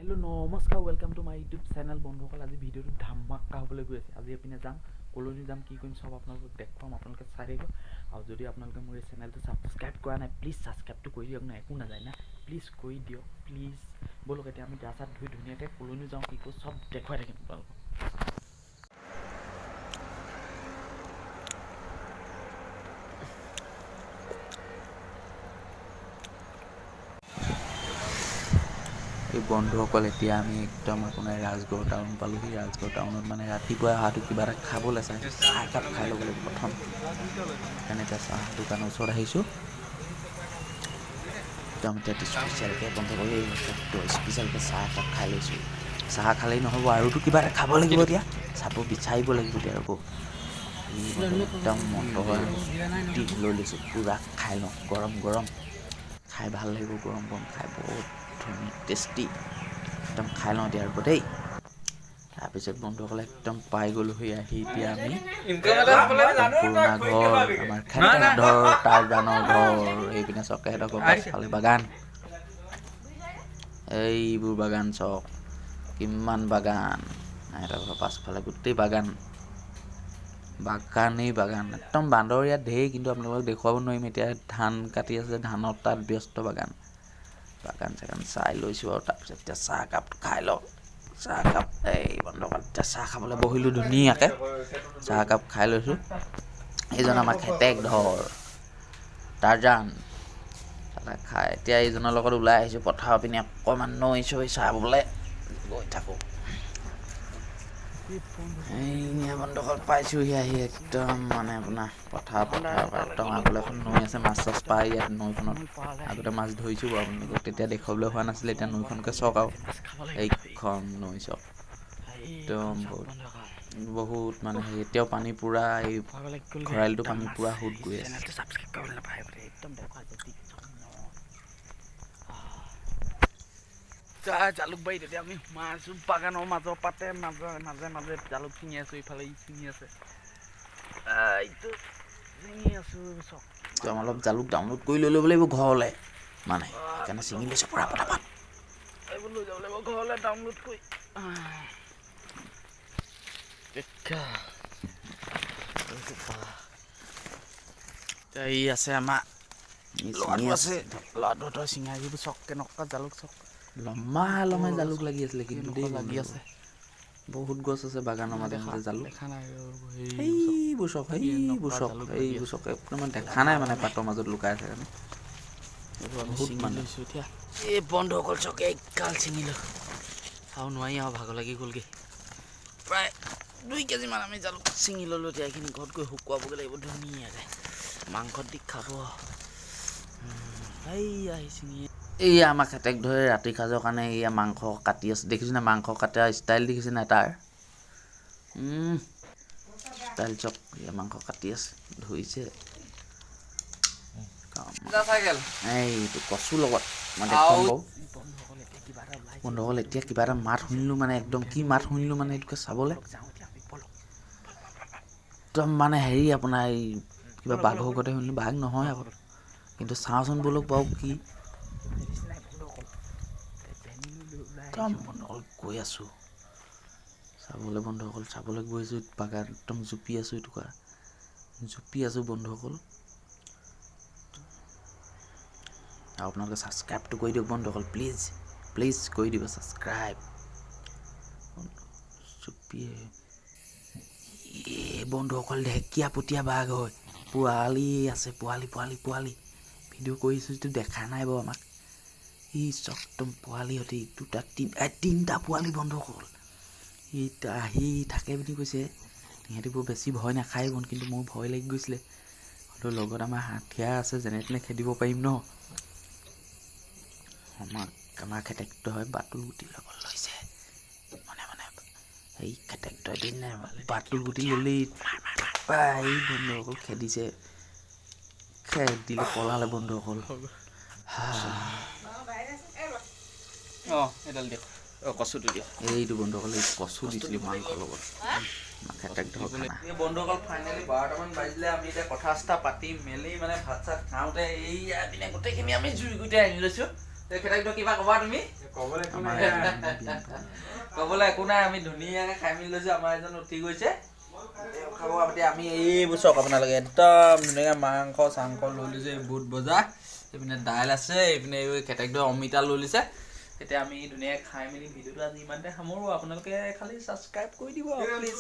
Hello' নমস্কাৰ welcome to my YouTube channel বন্ধুসকল। আজি ভিডিঅ'টো ধামাকা হ'বলৈ গৈ আছে। আজি এপিনে যাম, কলনি যাম, কি কৰিম চব আপোনালোকক দেখুৱাম, আপোনালোকে চাই থাকিব। আৰু যদি আপোনালোকে মোৰ এই চেনেলটো ছাবস্ক্ৰাইব কৰা নাই, প্লিজ ছাবস্ক্ৰাইবটো কৰি দিয়ক না, একো নাযায় না, প্লিজ কৰি দিয়ক প্লিজ। ব'লক এতিয়া আমি গা চা ধুই ধুনীয়াকৈ কলনি যাওঁ, কি কৰোঁ চব দেখুৱাই থাকিম আপোনালোকক। এই বন্ধুসকল এতিয়া আমি একদম আপোনাৰ ৰাজগড় টাউন পালোহি। ৰাজগড় টাউনত মানে ৰাতিপুৱা অহাটো কিবা এটা খাবলৈ চাইছোঁ, চাহ একাপ খাই ল'ব লাগিব প্ৰথম। সেইকাৰণে এতিয়া চাহ দোকানৰ ওচৰত আহিছোঁ। একদম এতিয়া স্পেচিয়েলকৈ বন্ধুসকল স্পেচিয়েলকৈ চাহ একাপ খাই লৈছোঁ। চাহ খালেই নহ'ব, আৰুতো কিবা এটা খাব লাগিব। এতিয়া চাব বিচাৰিব লাগিব এতিয়া আকৌ একদম মটৰ দি লৈ লৈছোঁ, পূৰা খাই লওঁ। গৰম গৰম খাই ভাল লাগিব, গৰম গৰম খাই বহুত ধুনীয়া টেষ্টি। একদম খাই লওঁ এতিয়া আকৌ দেই। তাৰপিছত বন্ধুসকলে একদম পাই গ'লোহি আহি। এতিয়া আমি পুৰণা ঘৰ আমাৰ খেতেকধৰ টাৰজানৰ ঘৰ। এইপিনে চকেহেঁতৰ ঘৰ পাছফালে বাগান, এইবোৰ বাগান চক কিমান বাগান। সিহঁতৰ ঘৰ পাছফালে গোটেই বাগান, বাগানেই বাগান। একদম বান্দৰ ইয়াত ঢেৰ, কিন্তু আপোনালোকক দেখুৱাব নোৱাৰিম। এতিয়া ধান কাটি আছে, ধানত তাত ব্যস্ত বাগান চাগান চাই লৈছোঁ। আৰু তাৰপিছত এতিয়া চাহ একাপ খাই লওঁ। চাহ একাপ এই বন্ধুসকল এতিয়া চাহ খাবলৈ বহিলোঁ ধুনীয়াকৈ। চাহ একাপ খাই লৈছোঁ। এইজন আমাৰ খেতেকধৰ টাৰজান। খাই এতিয়া এইজনৰ লগত ওলাই আহিছোঁ পথাৰৰ পিনে, অকণমান নৈ চৈ চাবলৈ গৈ থাকোঁ। এই বন্ধুসকল পাইছোঁহি আহি একদম মানে আপোনাৰ পথাৰ একদম আগলৈ এখন নৈ আছে, মাছ চাছ পায় ইয়াত নৈখনত। আগতে মাছ ধৰিছোঁ বাৰু, আপোনালোকক তেতিয়া দেখুৱাবলৈ হোৱা নাছিলে। এতিয়া নৈখনকে চাওক আৰু এইখন নৈ চাওক, একদম বহুত মানে এতিয়াও পানী পূৰা, এই খৰালিটো পানী পূৰা সোঁত গৈ আছে। জালুকবাৰীত এতিয়া আমি সোমাই আছোঁ, বাগানৰ মাজৰ পাতে মাজে মাজে জালুক ছিঙি আছোঁ। ইফালে ই ছিঙি আছে, এইটো ছিঙি আছোঁ চক। অলপ জালুক ডাউনলোড কৰি লৈ ল'ব লাগিব ঘৰলৈ, মানে সেইকাৰণে ছিঙি লৈছোঁ পূৰা পটাপট। এইবোৰ লৈ যাব লাগিব ঘৰলৈ ডাউনলোড কৰি। এই আছে আমাৰ ল'ৰাটো আছে, ল'ৰাটো চিঙাই যিবোৰ চক কেনেকুৱা জালুক চক লম্বা লম্বা জালুক লাগি আছিলে, কিন্তু দেই লাগি আছে। বহুত গছ আছে বাগানৰ মাজে মাজে জালুক। সেইবোৰ চক একদম দেখা নাই মানে পাতৰ মাজত লুকাই আছে কাৰণে বহুত মানে। এই বন্ধুসকল চক এগাল ছিঙিলোঁ আৰু নোৱাৰি আৰু ভাগৰ লাগি গ'লগৈ। প্ৰায় 2 কেজিমান আমি জালুক ছিঙি ল'লোঁ। এতিয়া এইখিনি ঘৰত গৈ শুকুৱাবগৈ লাগিব ধুনীয়াকৈ, মাংসত দি খাব। এইয়া আমাৰ খেতেক ধৰে ৰাতি সাঁজৰ কাৰণে এইয়া মাংস কাটি আছে, দেখিছেনে? মাংস কটা ষ্টাইল দেখিছেনে তাৰ? ষ্টাইল চক। এয়া মাংস কাটি আছে, ধৰিছে এইটো কচুৰ লগত মই দেখুৱাম বাৰু। বন্ধুসকল এতিয়া কিবা এটা মাত শুনিলোঁ, মানে একদম কি মাত শুনিলোঁ মানে এইটোকে চাবলৈ। একদম মানে হেৰি আপোনাৰ এই কিবা বাঘৰ গতে শুনিলোঁ, বাঘ নহয় আকৌ, কিন্তু চাওঁচোন ব'লক বাৰু কি। একদম বন্ধুসকল গৈ আছোঁ চাবলৈ, বন্ধুসকল চাবলৈ গৈ আছোঁ। বাগান একদম জুপি আছোঁ, জুপি আছোঁ বন্ধুসকল। আৰু আপোনালোকে ছাবস্ক্ৰাইবটো কৰি দিয়ক বন্ধুসকল, প্লিজ প্লিজ কৰি দিব ছাবস্ক্ৰাইব। বন্ধুসকল ঢেকীয়াপতীয়া বাঘ হয়, পোৱালি আছে, পোৱালি ভিডিঅ' কৰিছোঁ, যিটো দেখা নাই বাৰু আমাক। ই চকদম পোৱালি সতি 2-3টা পোৱালি বন্ধুসকল। ই আহি থাকে বুলি কৈছে। সিহঁতি বৰ বেছি ভয় নাখায়, কিন্তু মোৰ ভয় লাগি গৈছিলে। হ'লেও লগত আমাৰ হাঠিয়াৰ আছে, যেনে তেনে খেদিব পাৰিম ন। আমাৰ খেতেকটো হয় বাটুল গুটি ল'ব লৈছে মানে এই খেতেকটো দিন নাই বাটুল গুটি ল'লেই এই বন্ধুসকল খেদিছে, দিলে পলালে বন্ধুসকল। কচুটো দিয়ক, এইটো বন্ধুসকল এই কচু দিছিলোঁ মাংসৰ লগত। বন্ধুসকল ফাইনেলি 12টামান বাজিলে। আমি এতিয়া কথা চথা পাতি মেলি মানে ভাত চাত খাওঁতে এইয়া পিনে গোটেইখিনি আমি জুই গুটি আনি লৈছোঁ। তেখেতক কিবা ক'বা তুমি ক'বলৈ একো নাই আমি ধুনীয়াকৈ খাই মেলি লৈছোঁ আমাৰ এজন উঠি গৈছে খাব এতিয়া আমি এইবোৰ চাওক আপোনালোকে একদম ধুনীয়াকৈ মাংস চাংস লৈ লৈছে বুট ভজা এইপিনে দাইল আছে এইপিনে খেতেকটো অমিতা লৈ লৈছে এতিয়া আমি ধুনীয়াকৈ খাই মেলি ভিডিঅ'টো আজি ইমানতে সামৰোঁ আপোনালোকে খালি ছাবস্ক্ৰাইব কৰি দিব প্লিজ